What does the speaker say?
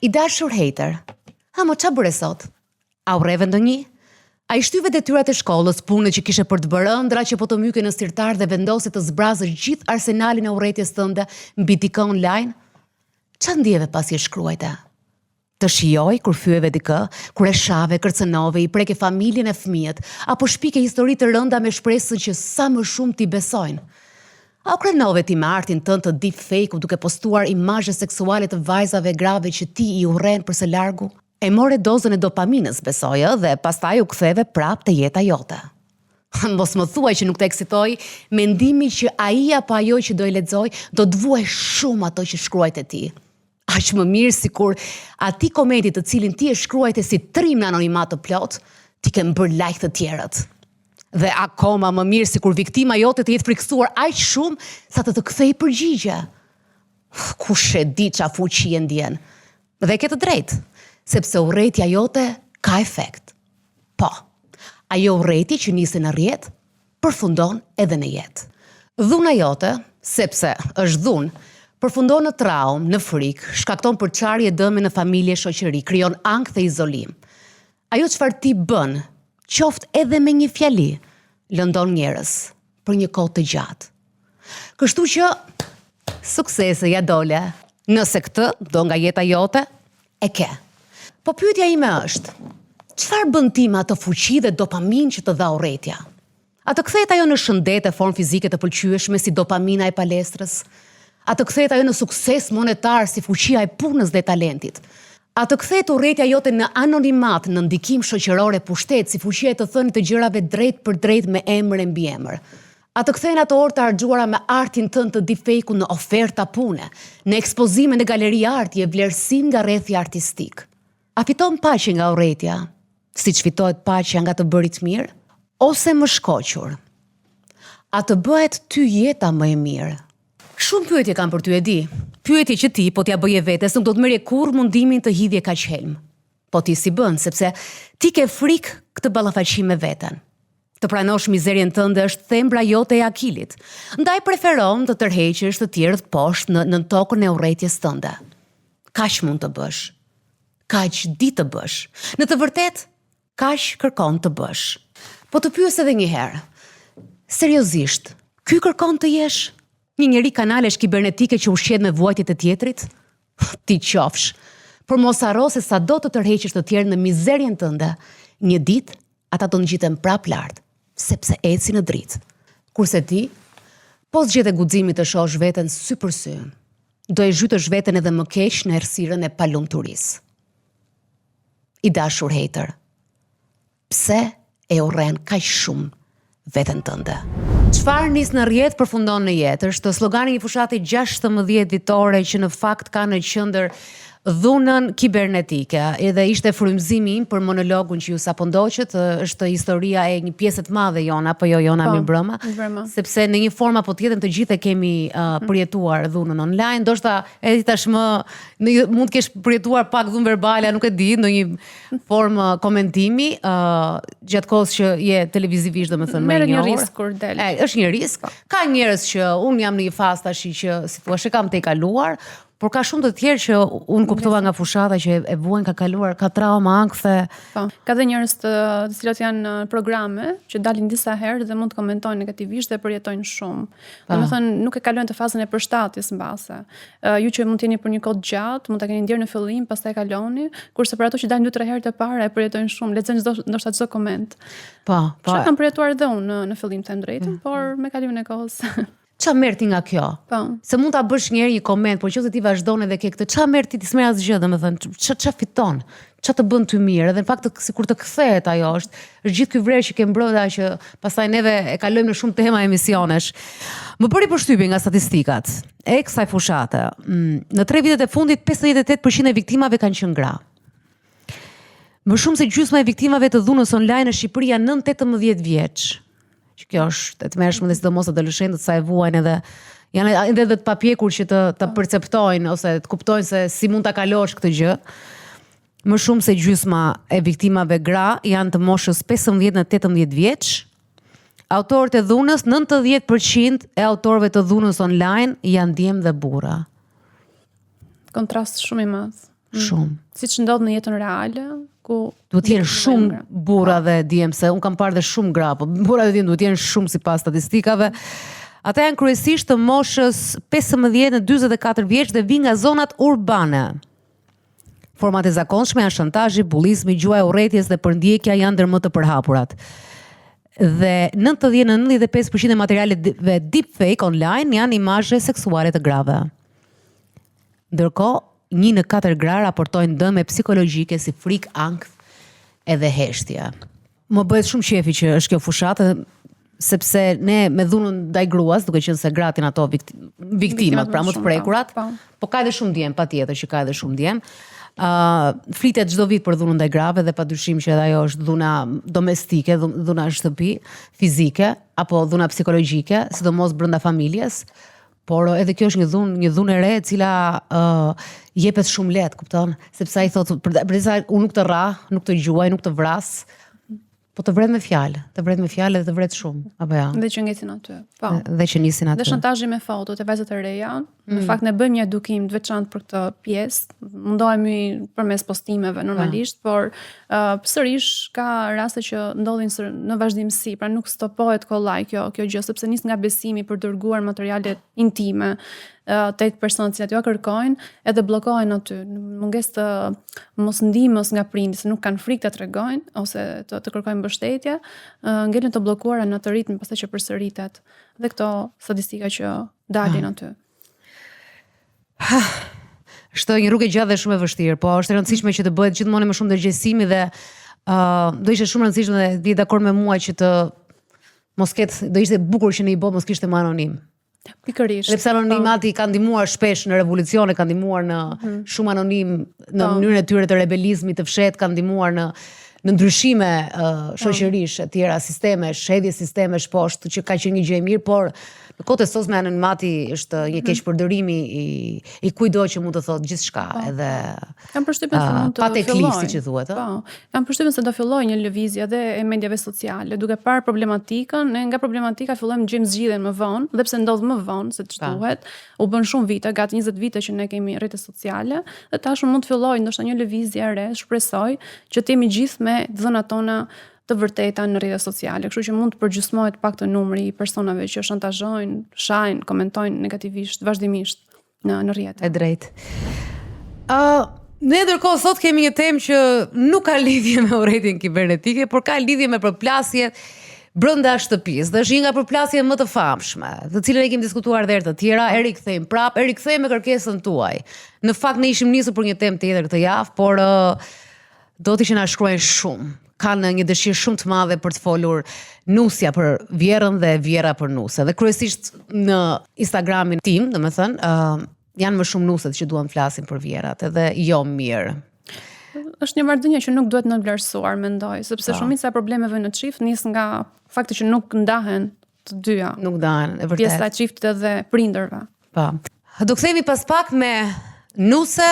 I dashur hater, mo qa bëre sot? A u reve ndonjë? A I shtyve detyrat e shkollës, punët që kishe për të bërë, ëndra që po të myke në stirtar dhe vendose të zbrazësh gjithë arsenalin e urrëties tënde mbi dikë online? Qa ndjeve pas je shkruajte? Të shijoj kur fyeve dikë, kur e shave, kërcënove, I preke familjen e fëmijët, apo shpike histori të rënda me shpresën që sa më shumë t'i besojnë? A u krenove ti me artin tënd të deepfake-u duke postuar imazhe seksuale të vajzave e grave që ti I urren përse largu? E more dozën e dopaminës, besojë, dhe pastaj u ktheve prap te jeta jote. Mos më thuaj që nuk të eksitoi mendimi që ai apo ajo që do I lexoj do të vuaj shumë ato që shkruajte ti. Aq më mirë sikur atij komedi të cilin ti e shkruajte si trim në anonimat të plot, ti ke bërë like të tjerët. Dhe akoma më mirë sikur viktima jote të jetë friksuar aq shumë sa të kthej përgjigje. Kush e di çfarë fuqi e ndjen. Dhe ke të drejtë, sepse urrëtia jote ka efekt. Po, ajo urrëti që nisi në rrjet, përfundon edhe në jetë. Dhuna jote, sepse është dhunë, përfundon në traumë, në frikë, shkakton përçarje dëmi në familje, shoqëri, krijon ankth dhe izolim. Ajo çfarë ti bën, qoftë edhe me një fjali, lëndon njerëz për një kohë të gjatë. Kështu që suksesi ja dole, nëse këtë do nga jeta jote, e ke. Po pyetja ime është, çfarë bën ti me ato fuqi dhe dopamin që të dha urrëtia? A të kthehet ajo në shëndet e formë fizike të pëlqyeshme si dopamina e palestrës? A të kthehet ajo në sukses monetar si fuqia e punës dhe talentit? A të kthehet urrëtia jote në anonimat, në ndikim shoqëror e pushtet si fuqia e të thënit të gjërave drejt për drejt me emër e mbiemër? A të kthehen ato orë të harxuara me artin tënd të deepfake-u në oferta pune, në ekspozime në galeri arti e vlerësim nga rrethi artistik? A fiton paqe nga urrëtia, siç fitohet paqja nga të bërit mirë, ose më shkoqur? A të bëhet ty jeta më e mirë? Shumë pyetje kam për ty e di. Pyetje që ti po t'ja bëje vetes nuk do të merje kurrë mundimin të hidhje kaq helm. Po ti si bën, sepse ti ke frikë këtë ballafaqim me veten. Të pranosh mizerien tënde është thembra jote e akilit. Ndaj preferon të tërheqësh të tjerët poshtë në tokën e urrëties tënde. Kaq mund të bësh. Kaq di të bësh. Në të vërtet, kaq kërkon të bësh. Po të pyes edhe një herë. Seriozisht, ky kërkon të jesh një njeri kanalesh kibernetike që ushqet me vuajtjet e tjetrit? Ti qofsh. Por mos harro se sado të tërheqësh të tjerë në mizerien tënde, një ditë ata do ngjiten prap lart, sepse eci në dritë. Kurse ti, po zgjedhe guximin të shohësh veten sy për sy, do e zhytësh veten edhe më keq në errësirën e palumturisë. I dashur hater, pse e urren kaq shumë veten tënde? Çfarë nis në rrjet përfundon në jetë, është slogani I fushati 16 ditore që në fakt ka në qendër dhunën kibernetike, edhe ishte frymëzimi im për monologun që ju sapo ndoqët, është historia e një pjesë të madhe Jona, apo jo Jona mi brëma, sepse në një formë apo tjetër të gjithë e kemi përjetuar dhunën online, ndoshta edhe tashmë mund të kesh përjetuar pak dhunë verbale, nuk e di, në një formë komentimi, gjatë kohës që je televizivisht domethënë më një risk kur del. Është një risk. Ka njerëz që unë jam në një fazë tash që si thua e kam të kaluar, por ka shumë të tjerë që unë kuptova nga fushata që e vuajnë ka kaluar, ka trauma, ankth. Po, ka dhe njerëz të cilët janë në programe që dalin disa herë dhe mund të komentojnë negativisht dhe përjetojnë shumë. Domethënë nuk e kalojnë të fazën e përshtatjes mbase. Ju që mund të jeni për një kohë gjatë, mund ta keni ndier në fillim, pastaj kaloni, kurse për ato që dalin 2-3 herë të para e përjetojnë shumë. Lexojnë ndoshta çdo koment. Po. Kam përjetuar edhe unë në fillim të drejtën, por me kalimin e kohës Qa merr ti nga kjo? Po. Se mund ta bësh njëri një koment, por nëse ti vazhdon edhe ke këtë, qa merr ti s'merr asgjë, domethënë, qa fiton? Qa të bën ty mirë? Edhe në fakt sikur të kthehet ajo, është gjithë ky vlerë që ke mbrojtur që pastaj neve e kalojmë në shumë tema emisionesh. Më bëri përshtypje nga statistikat e kësaj fushate. Në 3 vitet e fundit 58% e viktimave kanë qenë gra. Më shumë se gjysma e viktimave të dhunës online në Shqipëri janë nën 18 vjeç. Që kjo është e tmerrshme dhe sidomos adoleshentët sa e vuajnë edhe janë edhe të papjekur që të perceptojnë ose të kuptojnë se si mund ta kalosh këtë gjë. Më shumë se gjysma e viktimave gra janë të moshës 15 në 18 vjeç. Autorët e dhunës, 90% e autorëve të dhunës online janë djemë dhe burra. Kontrast shumë I madh. Shumë. Siç ndodh në jetën reale, ku Duhet të jenë shumë burra dhe djem, se un kam parë dhe shumë gra, po burra dhe djem duhet të jenë shumë sipas statistikave. Ata janë kryesisht të moshës 15 në 44 vjeç dhe vijnë nga zonat urbane. Format e zakonshme janë shantazhi, bullizmi, gjuaja e urrëties dhe përndjekja janë ndër më të përhapurat. Dhe 90-95% e materialeve deepfake online janë imazhe seksuale të grave. Ndërkohë, 1 në 4 gra raportojnë dëme psikologjike si frikë, ankth edhe heshtje. Më bëhet shumë qefi që është kjo fushatë, sepse ne me dhunën ndaj gruas, duke qenë se gratin ato viktimat, pra më të prekurat, po ka edhe shumë djem, patjetër që ka edhe shumë djem. Flitet çdo vit për dhunën ndaj grave dhe padyshim që edhe ajo është dhuna domestike, dhuna në shtëpi, fizike apo dhuna psikologjike, sidomos brenda familjes. Por edhe kjo është një dhunë e re e cila jepet shumë lehtë, kupton? Sepse ai thotë, përderisa unë nuk të rrah, nuk të gjuaj, nuk të vras, po të vret me fjalë, dhe të vret shumë, apo ja. Dhe që ngesin aty. Po. Dhe që nisin aty. Dhe shantazhi me fotot e vajzat e reja, në fakt ne bëjmë një edukim të veçantë për këtë pjesë, mundohemi përmes postimeve normalisht, por sërish ka raste që ndodhin në vazhdimsi, pra nuk stopohet kollaj kjo gjë, sepse nis nga besimi për dërguar materiale intime tek personat që ja kërkojnë, edhe bllokohen aty, mungesë të mosndihmës nga prindit, se nuk kanë frikë të tregojnë ose të kërkojnë mbështetje, ngelen të bllokuara në atë ritëm pastaj që përsëritet. Dhe këto statistika që dalin aty. Është një rrugë e gjatë dhe shumë e vështirë, po është e rëndësishme që të bëhet gjithmonë më shumë ndërgjegjësimi dhe do ishte shumë rëndësishme dhe vi dakord me mua që të mos ketë, do ishte bukur që në i botë mos kishte më anonim. Pikërisht. Dhe pse anonimati ka ndihmuar shpesh në revolucione, ka ndihmuar në shumë anonim në mënyrën e tyre të rebelizmit të fshehtë, ka ndihmuar në ndryshime shoqërisht e tjera, sisteme, shedhje sistemesh poshtë që ka qenë një gjë e mirë, por në kohët e sotme anonimati është një keq përdorimi i kujdo që mund të thotë gjithçka, edhe kam përshtypjen se mund të fillojë, siç e thuhet, kam përshtypjen se do fillojë një lëvizje edhe e mediave sociale, duke parë problematikën, ne nga problematika fillojmë gjejmë zgjidhjen më vonë, dhe pse ndodh më vonë se ç'duhet, u bën shumë vite, gati 20 vite që ne kemi rrjetet sociale, dhe tashmë mund të fillojë ndoshta një lëvizje e re, shpresoj që të jemi gjithë me dhënat tona të vërteta në rrjetet sociale, kështu që mund të përgjysmohet pak të numri i personave që shantazhojnë, shajnë, komentojnë negativisht, vazhdimisht në rrjete. E drejtë. Ne ndërkohë sot kemi një temë që nuk ka lidhje me urrëtitjen kibernetike, por ka lidhje me përplasjet brenda shtëpisë. Dhe është një nga përplasjet më të famshme, të cilën e kemi diskutuar edhe herë të tjera, e rikthejmë prapë, e rikthejmë me kërkesën tuaj. Në fakt ne ishim nisur për një temë tjetër këtë javë, por do të që na shkruajnë shumë. Kanë një dëshirë shumë të madhe për të folur nusja për vjerën dhe vjera për nuse. Dhe kryesisht në Instagramin tim, domethënë, janë më shumë nuset që duan të flasin për vjerat, edhe jo mirë. Është një marrëdhënie që nuk duhet nënvlerësuar, mendoj, sepse shumica e problemeve në çift nis nga fakti që nuk ndahen të dyja. Nuk ndahen, e vërtetë. Pjesa e çiftit edhe prindërve. Po. Do kthehemi pas pak me nuse